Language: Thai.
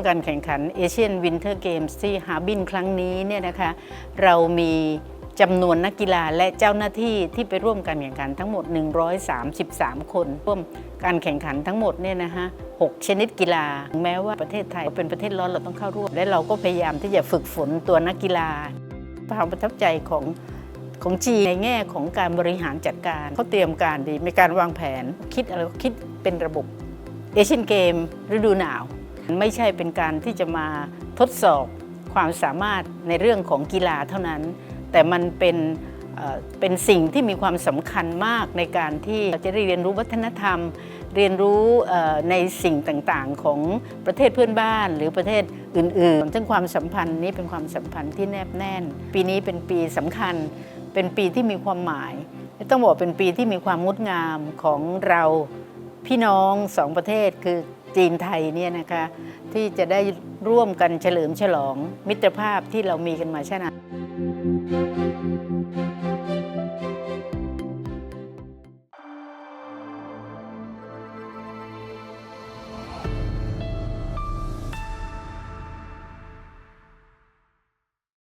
การแข่งขันเอเชียนวินเทอร์เกมส์ที่ฮาร์บินครั้งนี้เนี่ยนะคะเรามีจำนวนนักกีฬาและเจ้าหน้าที่ที่ไปร่วมการแข่งขันทั้งหมด133คนร่วมการแข่งขันทั้งหมดเนี่ยนะคะ6ชนิดกีฬาแม้ว่าประเทศไทยเป็นประเทศร้อนเราต้องเข้าร่วมและเราก็พยายามที่จะฝึกฝนตัวนักกีฬาความประทับใจของจีนในแง่ของการบริหารจัดการเขาเตรียมการดีมีการวางแผนคิดอะไรก็คิดเป็นระบบเอเชียนเกมฤดูหนาวไม่ใช่เป็นการที่จะมาทดสอบความสามารถในเรื่องของกีฬาเท่านั้นแต่มันเป็นสิ่งที่มีความสำคัญมากในการที่เราจะได้เรียนรู้วัฒนธรรมเรียนรู้ในสิ่งต่างๆของประเทศเพื่อนบ้านหรือประเทศอื่นๆซึ่งความสัมพันธ์นี้เป็นความสัมพันธ์ที่แนบแน่นปีนี้เป็นปีสำคัญเป็นปีที่มีความหมายต้องบอกเป็นปีที่มีความงดงามของเราพี่น้องสองประเทศคือจีนไทยเนี่ยนะคะที่จะได้ร่วมกันเฉลิมฉลองมิตรภาพที่เรามีกันมาช้านาน